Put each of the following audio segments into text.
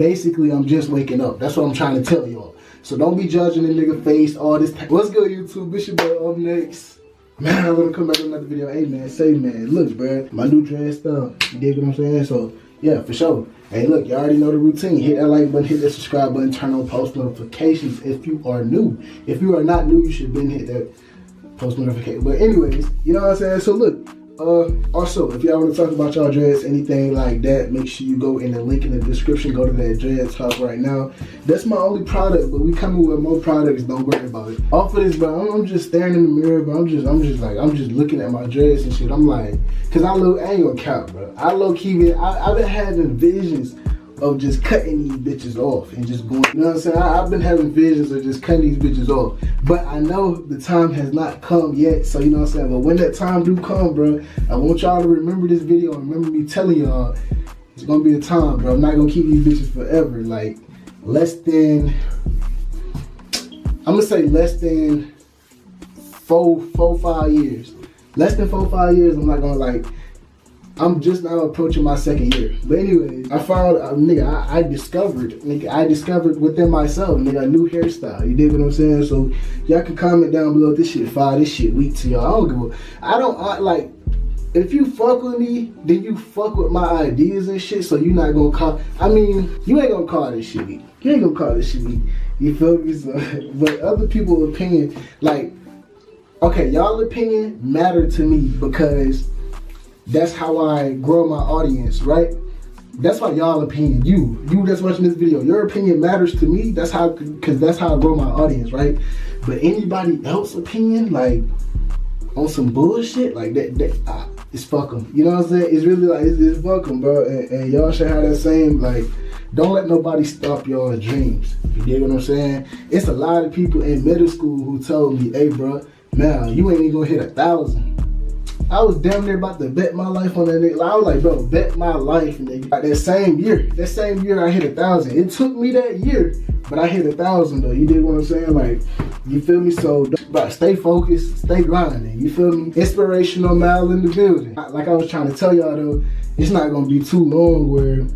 basically I'm just waking up. That's what I'm trying to tell y'all. So don't be judging the nigga face, all this. What's good, YouTube? It's your boy Up Next. Man, I'm gonna come back with another video. Hey man, say man, look bro, my new dread stuff. You dig what I'm saying? So yeah, for sure. Hey look, you already know the routine. Hit that like button, hit that subscribe button, turn on post notifications if you are new. If you are not new, you should then hit that post notification. But anyways, you know what I'm saying? So look, also, if y'all want to talk about y'all dreads, anything like that, make sure you go in the link in the description. Go to that dread talk right now. That's my only product, but we coming with more products. Don't worry about it. Off of this, bro, I'm just staring in the mirror, but I'm just looking at my dreads and shit. I'm like, cause I ain't gonna count, bro. I low key, I've been having visions of just cutting these bitches off and just going, you know what I'm saying? I've been having visions of just cutting these bitches off. But I know the time has not come yet, so you know what I'm saying? But when that time do come, bro, I want y'all to remember this video and remember me telling y'all it's gonna be a time, bro. I'm not gonna keep these bitches forever. Like, less than 5 years. Less than 5 years, I'm not gonna like, I'm just now approaching my 2nd year. But anyways, I found, I discovered within myself, nigga, a new hairstyle. You dig what I'm saying? So y'all can comment down below if this shit fire, this shit weak to y'all. Like, if you fuck with me, then you fuck with my ideas and shit, so you not gonna call, you ain't gonna call this shit weak. You ain't gonna call this shit weak. You feel me? So, but other people's opinion, like, okay, y'all opinion matter to me because that's how I grow my audience, right? That's why y'all opinion, you that's watching this video, your opinion matters to me. That's how, cause that's how I grow my audience, right? But anybody else's opinion, like on some bullshit, like that, it's fuck them. You know what I'm saying? It's really like, it's fuck them, bro. And y'all should have that same, like, don't let nobody stop your dreams. You dig what I'm saying? It's a lot of people in middle school who told me, hey, bro, man, you ain't even gonna hit 1,000. I was damn near about to bet my life on that nigga. I was like, bro, bet my life, nigga. Like that same year I hit 1,000. It took me that year, but I hit 1,000 though. You dig what I'm saying? Like, you feel me? So, bro, stay focused, stay grinding. You feel me? Inspirational Mal in the building. Like I was trying to tell y'all though, it's not gonna be too long where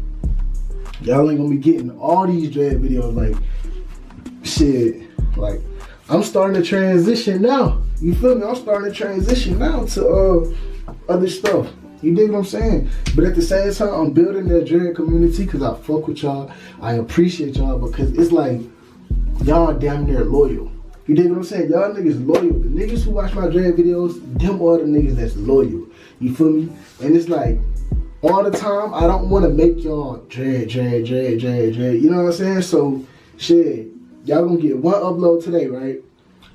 y'all ain't gonna be getting all these dread videos. Like, shit, like, I'm starting to transition now. You feel me? I'm starting to transition now to other stuff. You dig what I'm saying? But at the same time, I'm building that dread community because I fuck with y'all. I appreciate y'all because it's like, y'all damn near loyal. You dig what I'm saying? Y'all niggas loyal. The niggas who watch my dread videos, them are the niggas that's loyal. You feel me? And it's like, all the time, I don't want to make y'all dread. You know what I'm saying? So, shit, y'all gonna get one upload today, right?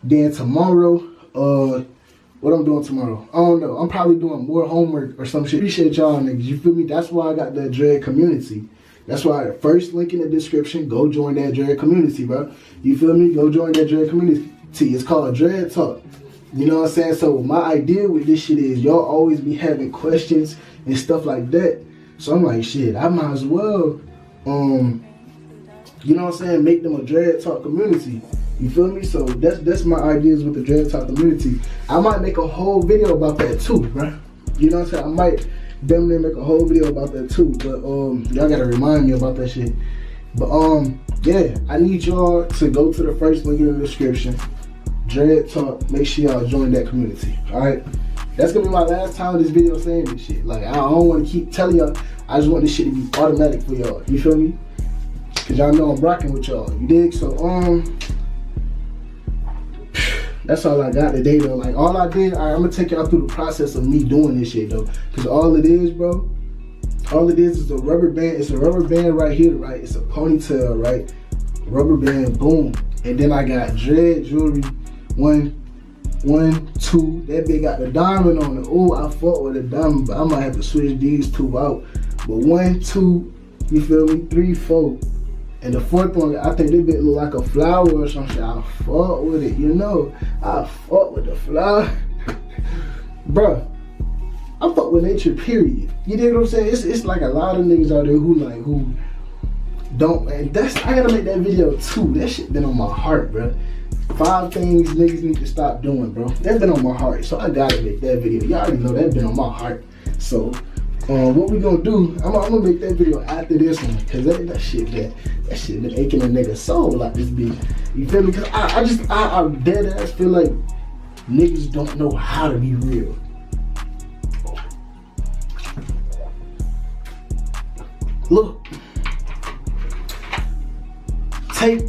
Then tomorrow, what I'm doing tomorrow, I don't know. I'm probably doing more homework or some shit. Appreciate y'all niggas, you feel me? That's why I got that dread community. That's why the first link in the description, go join that dread community, bro. You feel me? Go join that dread community. It's called Dread Talk. You know what I'm saying? So my idea with this shit is y'all always be having questions and stuff like that. So I'm like, shit, I might as well, you know what I'm saying, make them a Dread Talk community. You feel me? So that's my ideas with the Dread Talk community. I might make a whole video about that too, bro. You know what I'm saying? I might damn near make a whole video about that too. But y'all gotta remind me about that shit. But yeah, I need y'all to go to the first link in the description. Dread Talk. Make sure y'all join that community. Alright? That's gonna be my last time in this video saying this shit. Like, I don't wanna keep telling y'all. I just want this shit to be automatic for y'all. You feel me? Cause y'all know I'm rocking with y'all. You dig? So that's all I got today though. Like, all I did, I'm gonna take y'all through the process of me doing this shit though. Cause all it is, bro, all it is a rubber band. It's a rubber band right here, right? It's a ponytail, right? Rubber band, boom. And then I got dread jewelry. One, two. That bitch got the diamond on it. Oh, I fought with a diamond, but I might have to switch these two out. But 1, 2, you feel me? 3, 4. And the 4th one, I think this bitch look like a flower or something. I fought with it, you know. I fought with the flower. Bruh, I fuck with nature, period. You dig what I'm saying? It's like a lot of niggas out there who don't, and I gotta make that video too. That shit been on my heart, bro. 5 things niggas need to stop doing, bro. That's been on my heart, so I gotta make that video. Y'all already know that been on my heart. So What we gonna do? I'm gonna make that video after this one, cause that shit been aching a nigga soul like this bitch. You feel me? Cause I dead ass feel like niggas don't know how to be real. Look, take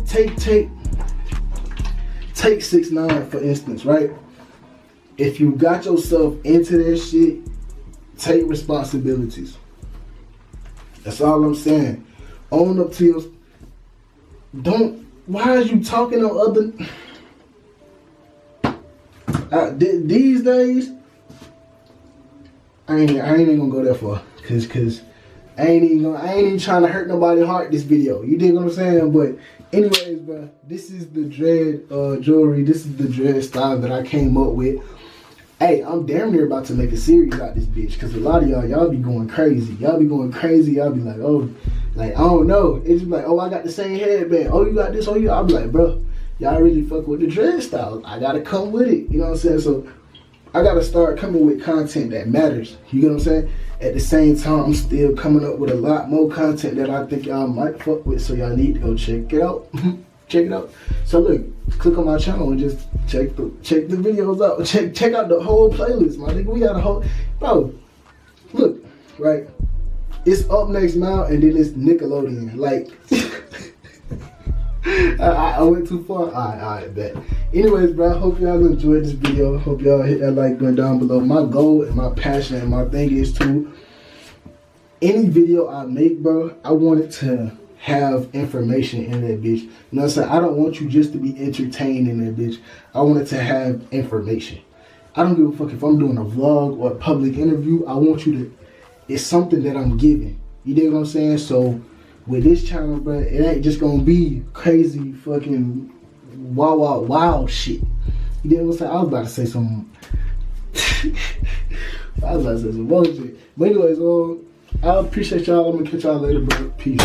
6ix9ine for instance, right? If you got yourself into that shit, take responsibilities. That's all I'm saying. Own up to your. Don't. Why are you talking on other? These days, I ain't even gonna go that far, cause I ain't even trying to hurt nobody's heart. This video, you dig what I'm saying? But anyways, bro, this is the dread jewelry. This is the dread style that I came up with. Hey, I'm damn near about to make a series out this bitch, cause a lot of y'all be going crazy. Y'all be going crazy. Y'all be like, oh, like I don't know. It's just like, oh, I got the same headband. Oh, you got this. Oh, you. I'll be like, bro, y'all really fuck with the dread style. I gotta come with it. You know what I'm saying? So I gotta start coming with content that matters. You get what I'm saying? At the same time, I'm still coming up with a lot more content that I think y'all might fuck with. So y'all need to go check it out. Check it out. So look, click on my channel and just check the videos out. Check out the whole playlist, my nigga. We got a whole, bro. Look, right. It's upnextmalyt and then it's Nickelodeon. Like, I went too far. Alright, bet. Anyways, bro, I hope y'all enjoyed this video. Hope y'all hit that like button down below. My goal and my passion and my thing is to, any video I make, bro, I want it to have information in that bitch. You know what I'm saying? I don't want you just to be entertained in that bitch. I want it to have information. I don't give a fuck if I'm doing a vlog or a public interview. I want you to, it's something that I'm giving. You dig what I'm saying? So with this channel, bro, it ain't just gonna be crazy fucking wow shit. You dig what I'm saying? I was about to say some bullshit. But anyways, I appreciate y'all. I'm gonna catch y'all later, bro. Peace.